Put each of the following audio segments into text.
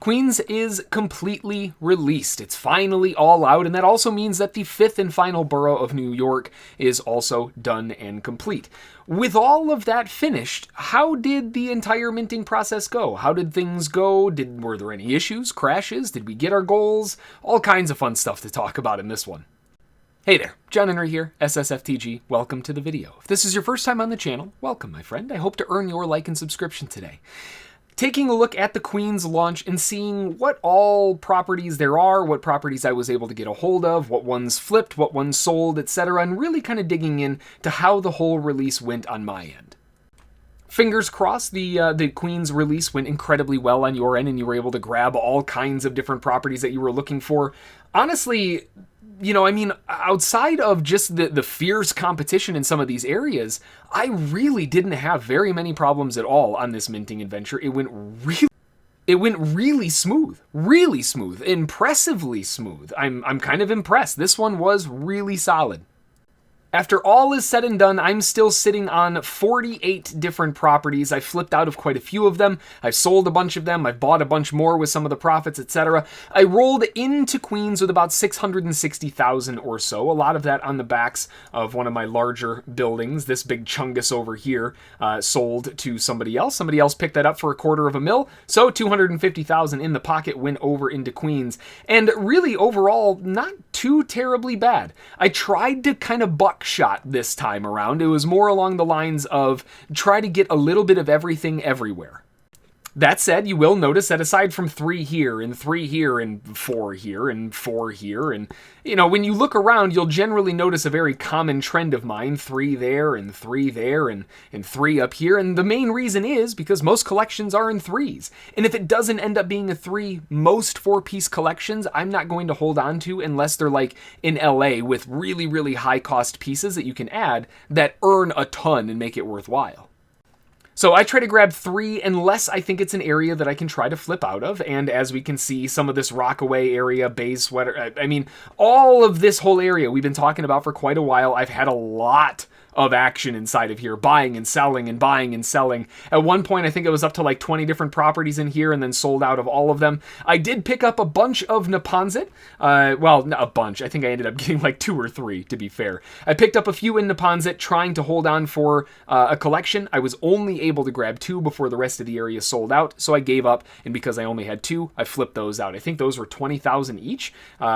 Queens is completely released. It's finally all out, and that also means that the fifth and final borough of New York is also done and complete. With all of that finished, how did the entire minting process go? How did things go? Were there any issues, crashes? Did we get our goals? All kinds of fun stuff to talk about in this one. Hey there, John Henry here, ssftg. Welcome to the video. If this is your first time on the channel, welcome my friend. I hope to earn your like and subscription today. Taking a look at the Queens launch and seeing what all properties there are, what properties I was able to get a hold of, what ones flipped, what ones sold, etc., and really kind of digging in to how the whole release went on my end. Fingers crossed, the Queens release went incredibly well on your end and you were able to grab all kinds of different properties that you were looking for. Honestly, outside of just the fierce competition in some of these areas, I really didn't have very many problems at all on this minting adventure. It went really smooth, impressively smooth. I'm kind of impressed. This one was really solid. After all is said and done, I'm still sitting on 48 different properties. I flipped out of quite a few of them. I've sold a bunch of them. I've bought a bunch more with some of the profits, etc. I rolled into Queens with about 660,000 or so. A lot of that on the backs of one of my larger buildings. This big chungus over here sold to somebody else. Somebody else picked that up for $250,000. So 250,000 in the pocket went over into Queens. And really, overall, not too terribly bad. I tried to kind of buckshot this time around. It was more along the lines of try to get a little bit of everything everywhere. That said, you will notice that aside from 3 here, and 3 here, and 4 here, and 4 here, and, when you look around, you'll generally notice a very common trend of mine, 3 there, and 3 there, and 3 up here, and the main reason is because most collections are in 3s. And if it doesn't end up being a 3, most 4-piece collections, I'm not going to hold on to unless they're like in LA with really, really high-cost pieces that you can add that earn a ton and make it worthwhile. So I try to grab 3 unless I think it's an area that I can try to flip out of. And as we can see, some of this Rockaway area, Bay Sweater, all of this whole area we've been talking about for quite a while. I've had a lot of action inside of here, buying and selling and buying and selling. At one point, I think it was up to like 20 different properties in here and then sold out of all of them. I did pick up a bunch of Neponsit. Well, not a bunch. I think I ended up getting like 2 or 3, to be fair. I picked up a few in Neponsit trying to hold on for a collection. I was only able to grab 2 before the rest of the area sold out, so I gave up, and because I only had 2, I flipped those out. I think those were 20,000 each,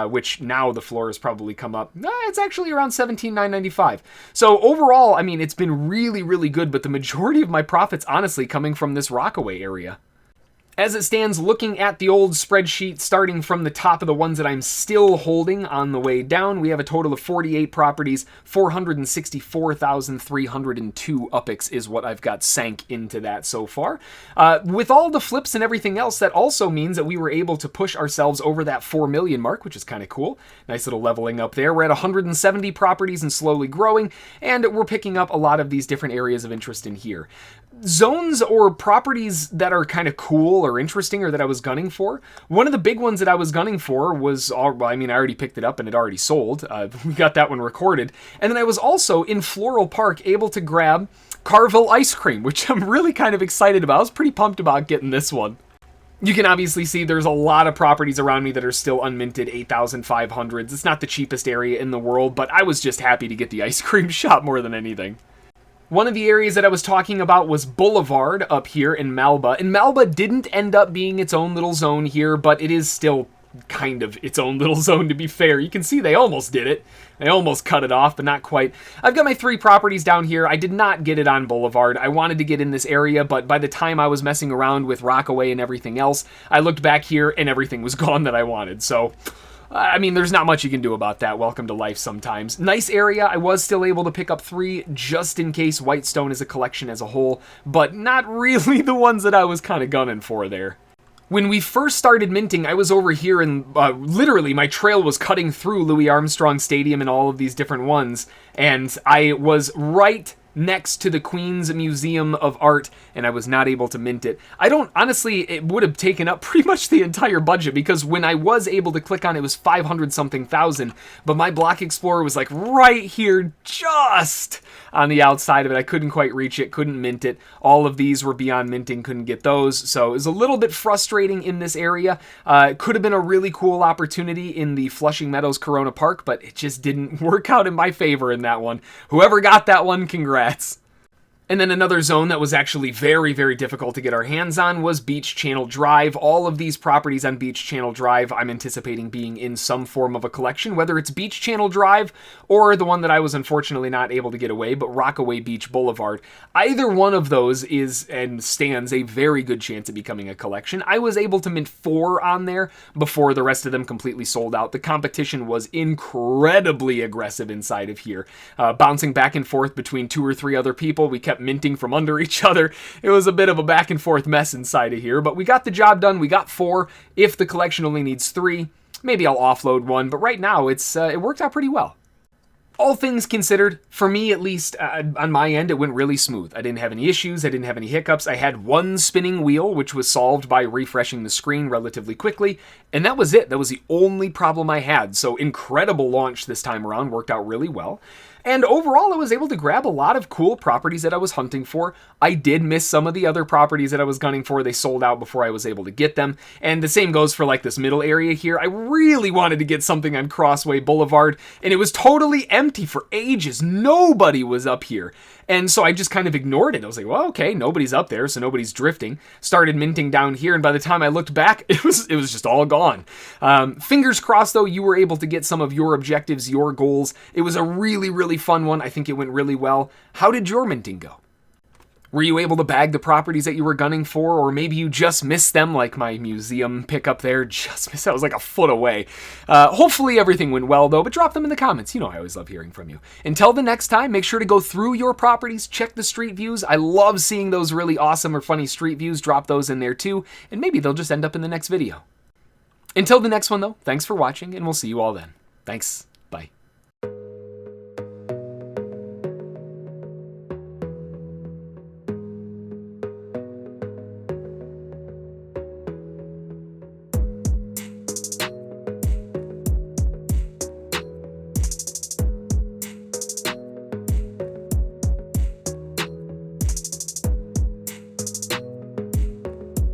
which now the floor has probably come up. It's actually around 17,995. So overall, it's been really, really good, but the majority of my profits, honestly, coming from this Rockaway area. As it stands, looking at the old spreadsheet, starting from the top of the ones that I'm still holding on the way down, we have a total of 48 properties, 464,302 UPIX is what I've got sank into that so far. With all the flips and everything else, that also means that we were able to push ourselves over that 4 million mark, which is kind of cool. Nice little leveling up there. We're at 170 properties and slowly growing, and we're picking up a lot of these different areas of interest in here. Zones or properties that are kind of cool or interesting or that I was gunning for. One of the big ones that I was gunning for was, I already picked it up and it already sold. We got that one recorded. And then I was also in Floral Park able to grab Carvel Ice Cream, which I'm really kind of excited about. I was pretty pumped about getting this one. You can obviously see there's a lot of properties around me that are still unminted, 8,500s. It's not the cheapest area in the world, but I was just happy to get the ice cream shop more than anything. One of the areas that I was talking about was Boulevard up here in Malba. And Malba didn't end up being its own little zone here, but it is still kind of its own little zone, to be fair. You can see they almost did it. They almost cut it off, but not quite. I've got my 3 properties down here. I did not get it on Boulevard. I wanted to get in this area, but by the time I was messing around with Rockaway and everything else, I looked back here and everything was gone that I wanted. So there's not much you can do about that. Welcome to life sometimes. Nice area. I was still able to pick up 3 just in case Whitestone is a collection as a whole, but not really the ones that I was kind of gunning for there. When we first started minting, I was over here and literally my trail was cutting through Louis Armstrong Stadium and all of these different ones, and I was right next to the Queens Museum of Art, and I was not able to mint it. Honestly, it would have taken up pretty much the entire budget, because when I was able to click on it, it was 500 something thousand, but my Block Explorer was like right here, just on the outside of it. I couldn't quite reach it, couldn't mint it. All of these were beyond minting, couldn't get those, so it was a little bit frustrating in this area. It could have been a really cool opportunity in the Flushing Meadows Corona Park, but it just didn't work out in my favor in that one. Whoever got that one, congrats. And then another zone that was actually very, very difficult to get our hands on was Beach Channel Drive. All of these properties on Beach Channel Drive I'm anticipating being in some form of a collection, whether it's Beach Channel Drive or the one that I was unfortunately not able to get away, but Rockaway Beach Boulevard. Either one of those is and stands a very good chance of becoming a collection. I was able to mint 4 on there before the rest of them completely sold out. The competition was incredibly aggressive inside of here. Bouncing back and forth between 2 or 3 other people. We kept minting from under each other. It was a bit of a back and forth mess inside of here, but we got the job done. We got 4. If the collection only needs 3, maybe I'll offload 1, but right now it worked out pretty well. All things considered, for me at least, on my end, it went really smooth. I didn't have any issues, I didn't have any hiccups. I had 1 spinning wheel, which was solved by refreshing the screen relatively quickly, and that was it. That was the only problem I had. So incredible launch this time around, worked out really well. And overall, I was able to grab a lot of cool properties that I was hunting for. I did miss some of the other properties that I was gunning for. They sold out before I was able to get them. And the same goes for like this middle area here. I really wanted to get something on Crossway Boulevard, and it was totally empty for ages. Nobody was up here. And so I just kind of ignored it. I was like, well, okay, nobody's up there, so nobody's drifting. Started minting down here, and by the time I looked back, it was just all gone. Fingers crossed, though, you were able to get some of your objectives, your goals. It was a really, really fun one. I think it went really well. How did your minting go? Were you able to bag the properties that you were gunning for, or maybe you just missed them, like my museum pickup there? Just missed. I was like a foot away. Hopefully everything went well, though, but drop them in the comments. You know I always love hearing from you. Until the next time, make sure to go through your properties, check the street views. I love seeing those really awesome or funny street views. Drop those in there too, and maybe they'll just end up in the next video. Until the next one, though, thanks for watching, and we'll see you all then. Thanks.